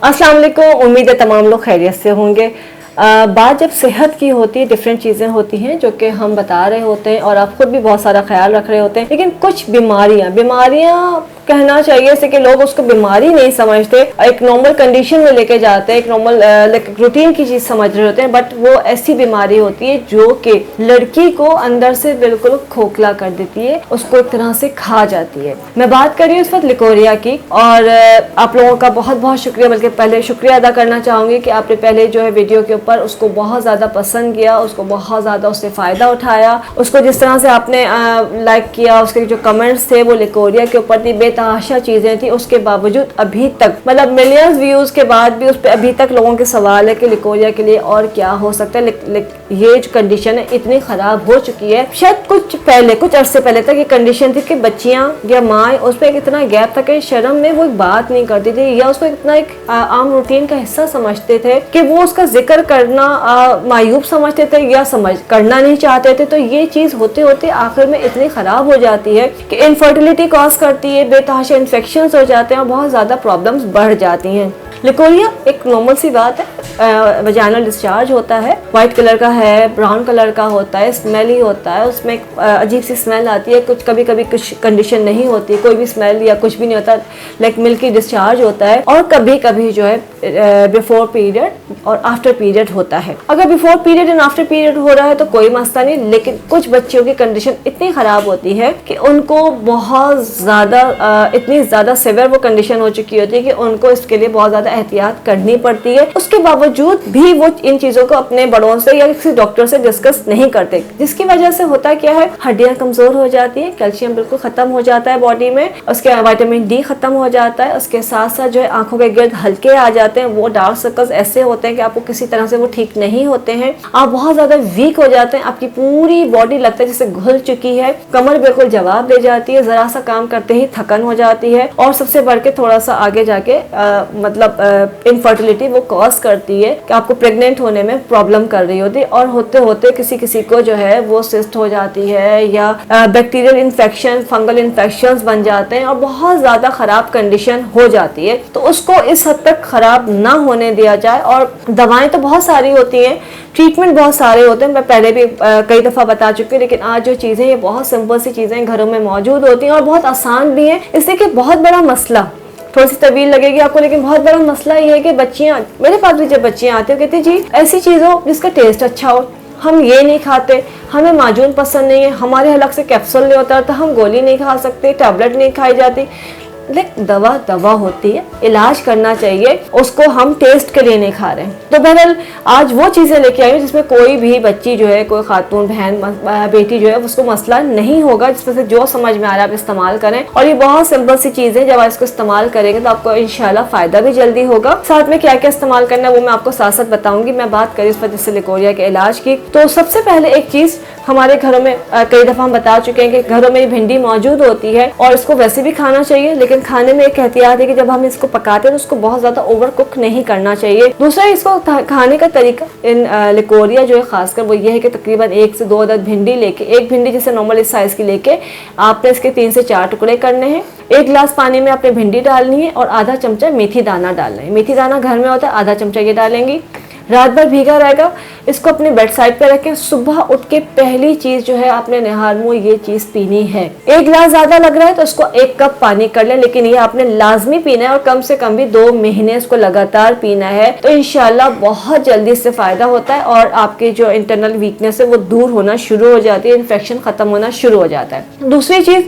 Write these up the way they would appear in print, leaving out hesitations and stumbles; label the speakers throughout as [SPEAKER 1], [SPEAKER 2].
[SPEAKER 1] अस्सलाम वालेकुम। उम्मीद है तमाम लोग खैरियत से होंगे। बात जब सेहत की होती है, डिफरेंट चीज़ें होती हैं जो कि हम बता रहे होते हैं और आप खुद भी बहुत सारा ख्याल रख रहे होते हैं, लेकिन कुछ बीमारियां कहना चाहिए जैसे कि लोग उसको बीमारी नहीं समझते, एक नॉर्मल कंडीशन में लेके जाते हैं, एक नॉर्मल रूटीन की चीज़ समझ रहे होते हैं, बट वो ऐसी बीमारी होती है जो कि लड़की को अंदर से बिल्कुल खोखला कर देती है, उसको एक तरह से खा जाती है। मैं बात कर रही हूँ इस वक्त लिकोरिया की, और आप लोगों का बहुत बहुत शुक्रिया, बल्कि पहले शुक्रिया अदा करना चाहूँगी कि आपने पहले जो है वीडियो के ऊपर उसको बहुत ज़्यादा पसंद किया, उसको बहुत ज़्यादा उससे फ़ायदा उठाया, उसको जिस तरह से आपने लाइक किया, उसके जो कमेंट्स थे वो लिकोरिया के ऊपर थी, बेतहाशा चीज़ें थी। उसके बावजूद अभी तक मतलब मिलियंस व्यूज़ के बाद भी उस पर अभी तक लोगों के सवाल है कि लिकोरिया के लिए और क्या हो सकता है। ये जो कंडीशन है इतनी ख़राब हो चुकी है, शायद कुछ अरसे पहले तक ये कंडीशन थी कि बच्चियाँ या माँ उस पर इतना गैप था कि शर्म में वो एक बात नहीं करती थी, या उसको इतना एक आम रूटीन का हिस्सा समझते थे कि वो उसका जिक्र करना मायूब समझते थे या करना नहीं चाहते थे। तो ये चीज़ होते होते आखिर में इतनी ख़राब हो जाती है कि इनफर्टिलिटी कॉज करती है, बेतहाशा इन्फेक्शंस हो जाते हैं और बहुत ज़्यादा प्रॉब्लम्स बढ़ जाती हैं। लिकोरिया एक नॉर्मल सी बात है, वजाइनल डिस्चार्ज होता है, वाइट कलर का है, ब्राउन कलर का होता है, स्मेली होता है, उसमें एक अजीब सी स्मेल आती है। कभी कभी कुछ कंडीशन नहीं होती, कोई भी स्मेल या कुछ भी नहीं होता, लाइक मिल्की डिस्चार्ज होता है। और कभी कभी जो है बिफोर पीरियड और आफ्टर पीरियड होता है। अगर before period and after period हो रहा है तो कोई मसला नहीं, लेकिन कुछ बच्चियों की कंडीशन इतनी ख़राब होती है कि उनको बहुत ज़्यादा इतनी ज़्यादा सिवियर वो कंडीशन हो चुकी होती है कि उनको इसके लिए बहुत ज़्यादा एहतियात करनी पड़ती है। उसके बावजूद भी वो इन चीज़ों को अपने बड़ों से या किसी डॉक्टर से डिस्कस नहीं करते, जिसकी वजह से होता क्या है, हड्डियां कमज़ोर हो जाती है, कैल्शियम बिल्कुल ख़त्म हो जाता है बॉडी में, उसके विटामिन डी ख़त्म हो जाता है, उसके साथ साथ जो है आंखों के गिर्द हल्के आ जाते हैं, वो डार्क सर्कल्स ऐसे होते हैं कि आपको किसी तरह से वो ठीक नहीं होते हैं, आप बहुत ज़्यादा वीक हो जाते हैं, आपकी पूरी बॉडी लगता है जैसे घुल चुकी है, कमर बिल्कुल जवाब दे जाती है, ज़रा सा काम करते ही थकन हो जाती है, और सबसे बढ़ के थोड़ा सा आगे जाके मतलब इनफर्टिलिटी वो कॉज करती है कि आपको प्रेग्नेंट होने में प्रॉब्लम कर रही होती है, और होते होते किसी को जो है वो सिस्ट हो जाती है या बैक्टीरियल इन्फेक्शन, फंगल इन्फेक्शंस बन जाते हैं और बहुत ज़्यादा ख़राब कंडीशन हो जाती है। तो उसको इस हद तक ख़राब ना होने दिया जाए। और दवाएं तो बहुत सारी होती हैं, ट्रीटमेंट बहुत सारे होते हैं, मैं पहले भी कई दफ़ा बता चुकी हूँ, लेकिन आज जो चीज़ें ये बहुत सिंपल सी चीज़ें घरों में मौजूद होती हैं और बहुत आसान भी हैं। इसलिए कि बहुत बड़ा मसला, थोड़ी सी तवील लगेगी आपको, लेकिन बहुत बड़ा मसला ये है कि बच्चियाँ, मेरे पास भी जब बच्चियाँ आती हैं कहती जी ऐसी चीज़ हो जिसका टेस्ट अच्छा हो, हम ये नहीं खाते, हमें माजून पसंद नहीं है, हमारे हलक से कैप्सूल नहीं होता तो हम गोली नहीं खा सकते, टैबलेट नहीं खाई जाती। लेकिन दवा होती है, इलाज करना चाहिए, उसको हम टेस्ट के लिए नहीं खा रहे हैं। तो बहरहाल आज वो चीज़ें लेके आई हूँ जिसमें कोई भी बच्ची जो है, कोई खातून बहन बेटी जो है उसको मसला नहीं होगा, जिसमें से जो समझ में आ रहा है आप इस्तेमाल करें। और ये बहुत सिंपल सी चीज़ है, जब आप इसको इस्तेमाल करेंगे तो आपको इंशाल्लाह फ़ायदा भी जल्दी होगा। साथ में क्या क्या इस्तेमाल करना है वो मैं आपको साथ साथ बताऊँगी। मैं बात करी इस वजह से लिकोरिया के इलाज की, तो सबसे पहले एक चीज़ हमारे घरों में कई दफ़ा हम बता चुके हैं कि घरों में भिंडी मौजूद होती है और इसको वैसे भी खाना चाहिए, लेकिन खाने में एक एहतियात है कि जब हम इसको पकाते हैं तो उसको बहुत ज़्यादा ओवर कुक नहीं करना चाहिए। दूसरा, इसको खाने का तरीका इन लिकोरिया जो है खासकर वो ये है कि तकरीबन 1 से 2 अदद भिंडी लेके, एक भिंडी जैसे नॉर्मल इस साइज़ की लेके आपने इसके 3 से 4 टुकड़े करने हैं। 1 गिलास पानी में आपने भिंडी डालनी है और आधा चमचा मेथी दाना डालना है। मेथी दाना घर में होता है, आधा चमचा ये डालेंगी। रात भर भीगा रहेगा, इसको अपने बेड साइड पे रखें। सुबह उठ के पहली चीज़ जो है आपने निहार मुँह ये चीज़ पीनी है। 1 गिलास ज़्यादा लग रहा है तो इसको 1 कप पानी कर लें, लेकिन ये आपने लाजमी पीना है और कम से कम भी 2 महीने इसको लगातार पीना है। तो इंशाल्लाह बहुत जल्दी इससे फ़ायदा होता है और आपकी जो इंटरनल वीकनेस है वो दूर होना शुरू हो जाती है, इन्फेक्शन ख़त्म होना शुरू हो जाता है। दूसरी चीज़,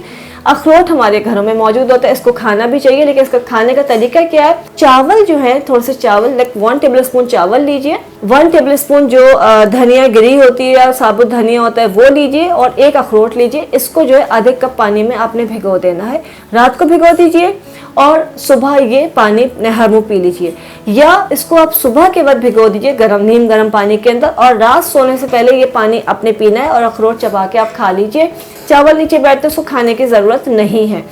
[SPEAKER 1] अखरोट हमारे घरों में मौजूद होता है, इसको खाना भी चाहिए, लेकिन इसका खाने का तरीका क्या है। चावल जो है, थोड़े से चावल, लाइक 1 टेबल स्पून चावल लीजिए, 1 टेबल स्पून जो धनिया गिरी होती है या साबुत धनिया होता है वो लीजिए, और 1 अखरोट लीजिए। इसको जो है आधे कप पानी में आपने भिगो देना है, रात को भिगो दीजिए और सुबह ये पानी नहर मुँह पी लीजिए, या इसको आप सुबह के वक्त भिगो दीजिए नीम गर्म पानी के अंदर, और रात सोने से पहले ये पानी आपने पीना है और अखरोट चबा के आप खा लीजिए। चावल नीचे बैठते उसको खाने की ज़रूरत नहीं है।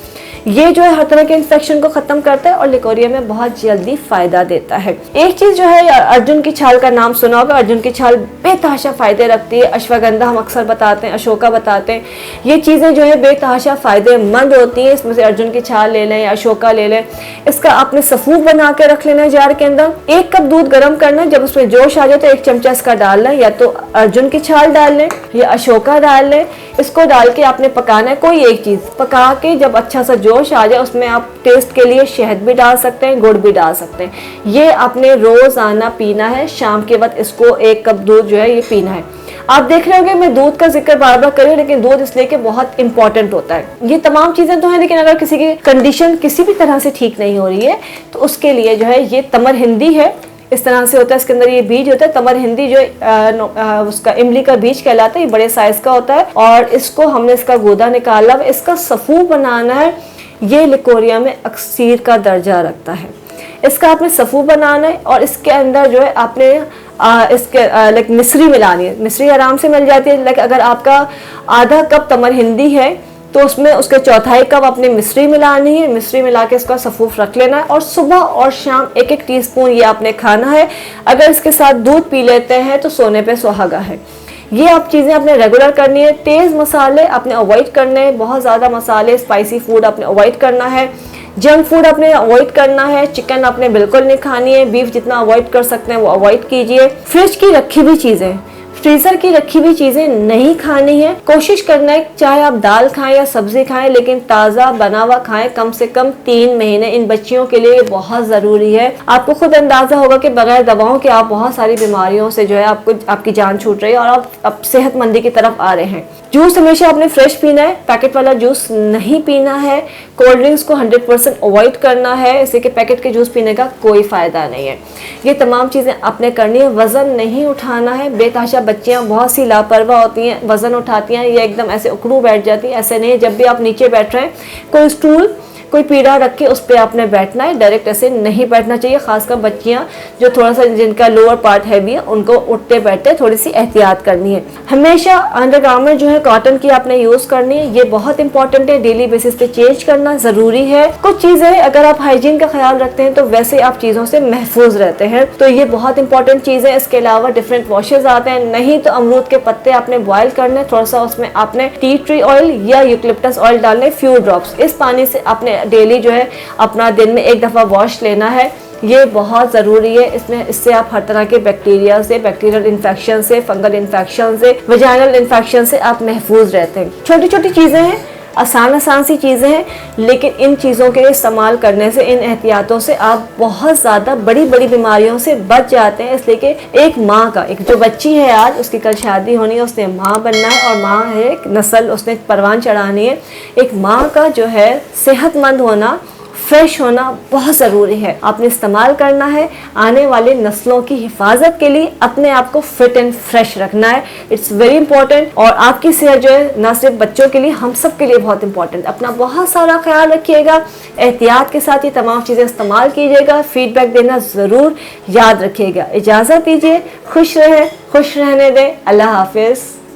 [SPEAKER 1] ये जो है हर तरह के इन्फेक्शन को ख़त्म करता है और लिकोरिया में बहुत जल्दी फ़ायदा देता है। एक चीज़ जो है, अर्जुन की छाल का नाम सुना होगा। अर्जुन की छाल बेतहाशा फ़ायदे रखती है। अश्वगंधा हम अक्सर बताते हैं, अशोका बताते हैं, ये चीज़ें जो है बेतहाशा फ़ायदेमंद होती हैं। इसमें से अर्जुन की छाल ले लें या अशोका ले लें, इसका आपने सफ़ूफ बना के रख लेना है जार के अंदर। 1 कप दूध गर्म करना है, जब उसमें जोश आ जाए तो 1 चमचा इसका डालना है, या तो अर्जुन की छाल डाल लें या अशोका डाल लें। इसको डाल के आपने पकाना है, कोई एक चीज़ पका के जब अच्छा सा जोश आ जाए उसमें आप टेस्ट के लिए शहद भी डाल सकते हैं, गुड़ भी डाल सकते हैं। ये आपने रोज़ाना पीना है, शाम के वक्त इसको 1 कप दूध जो है ये पीना है। आप देख रहे होंगे मैं दूध का जिक्र बार बार कर रही हूँ, लेकिन दूध इसलिए कि बहुत इंपॉर्टेंट होता है। ये तमाम चीज़ें तो हैं, लेकिन अगर किसी की कंडीशन किसी भी तरह से ठीक नहीं हो रही है तो उसके लिए जो है ये तमर हिंदी है, इस तरह से होता है। इसके अंदर ये बीज होता है तमर हिंदी, जो उसका इमली का बीज कहलाता है, ये बड़े साइज का होता है। और इसको हमने इसका गूदा निकाला, इसका सफ़ूफ बनाना है। ये लिकोरिया में अक्सीर का दर्जा रखता है। इसका आपने सफ़ूफ बनाना है और इसके अंदर जो है आपने इसके लाइक मिश्री मिलानी है। मिश्री आराम से मिल जाती है। लाइक अगर आपका आधा कप तमर हिंदी है तो उसमें उसके 1/4 कप अपने मिश्री मिलानी है। मिश्री मिला के इसका सफ़ूफ रख लेना है और सुबह और शाम 1-1 टीस्पून ये आपने खाना है। अगर इसके साथ दूध पी लेते हैं तो सोने पे सुहागा है। ये आप चीज़ें आपने रेगुलर करनी है। तेज़ मसाले आपने अवॉइड करने हैं, बहुत ज़्यादा मसाले स्पाइसी फूड आपने अवॉइड करना है। जंक फूड आपने अवॉइड करना है। चिकन आपने बिल्कुल नहीं खानी है। बीफ जितना अवॉइड कर सकते हैं वो अवॉइड कीजिए। फ्रिज की रखी हुई चीज़ें, फ्रीजर की रखी हुई चीजें नहीं खानी है। कोशिश करना है चाहे आप दाल खाएं या सब्जी खाएं, लेकिन ताज़ा बना हुआ खाएं। कम से कम 3 महीने इन बच्चियों के लिए बहुत ज़रूरी है। आपको खुद अंदाज़ा होगा कि बगैर दवाओं के आप बहुत सारी बीमारियों से जो है आपकी जान छूट रही है और आप सेहतमंदी की तरफ आ रहे हैं। जूस हमेशा आपने फ्रेश पीना है, पैकेट वाला जूस नहीं पीना है। कोल्ड ड्रिंक्स को 100% अवॉइड करना है, इससे कि पैकेट के जूस पीने का कोई फ़ायदा नहीं है। ये तमाम चीज़ें आपने करनी है। वज़न नहीं उठाना है। बेतहाशा बच्चियाँ बहुत सी लापरवाह होती हैं, वज़न उठाती हैं, ये एकदम ऐसे उकड़ू बैठ जाती हैं। ऐसे नहीं, जब भी आप नीचे बैठ रहे हैं कोई स्टूल कोई पीढ़ा रख के उस पर आपने बैठना है। डायरेक्ट ऐसे नहीं बैठना चाहिए। खासकर बच्चियाँ जो थोड़ा सा जिनका लोअर पार्ट हैवी है उनको उठते बैठते थोड़ी सी एहतियात करनी है। हमेशा अंडरगारमेंट जो है कॉटन की आपने यूज़ करनी है। ये बहुत इंपॉर्टेंट है, डेली बेसिस पे चेंज करना ज़रूरी है। कुछ चीज़ें अगर आप हाइजीन का ख्याल रखते हैं तो वैसे आप चीज़ों से महफूज रहते हैं, तो ये बहुत इंपॉर्टेंट चीज़ है। इसके अलावा डिफरेंट वॉशेज आते हैं। नहीं तो अमरूद के पत्ते आपने बॉयल करने, थोड़ा सा उसमें आपने टी ट्री ऑयल या यूकलिप्टस ऑयल डालने, फ्यू ड्रॉप्स। इस पानी से आपने डेली जो है अपना दिन में 1 दफ़ा वॉश लेना है। ये बहुत ज़रूरी है। इससे आप हर तरह के बैक्टीरिया से, बैक्टीरियल इन्फेक्शन से, फंगल इन्फेक्शन से, वजाइनल इन्फेक्शन से आप महफूज रहते हैं। छोटी छोटी चीज़ें हैं, आसान सी चीज़ें हैं, लेकिन इन चीज़ों के इस्तेमाल करने से, इन एहतियातों से आप बहुत ज़्यादा बड़ी बड़ी बीमारियों से बच जाते हैं। इसलिए कि एक माँ का, एक जो बच्ची है आज उसकी कल शादी होनी है, उसने माँ बनना है और माँ है एक नस्ल, उसने परवान चढ़ानी है। एक माँ का जो है सेहतमंद होना, फ्रेश होना बहुत ज़रूरी है। आपने इस्तेमाल करना है। आने वाली नस्लों की हिफाजत के लिए अपने आप को फिट एंड फ्रेश रखना है। It's very important. और आपकी सेहत जो है न सिर्फ बच्चों के लिए, हम सब के लिए बहुत इंपॉर्टेंट। अपना बहुत सारा ख्याल रखिएगा, एहतियात के साथ ये तमाम चीज़ें इस्तेमाल कीजिएगा। फीडबैक देना ज़रूर याद रखिएगा। इजाज़त दीजिए, खुश रहें, खुश रहने दें। अल्लाह हाफिज़।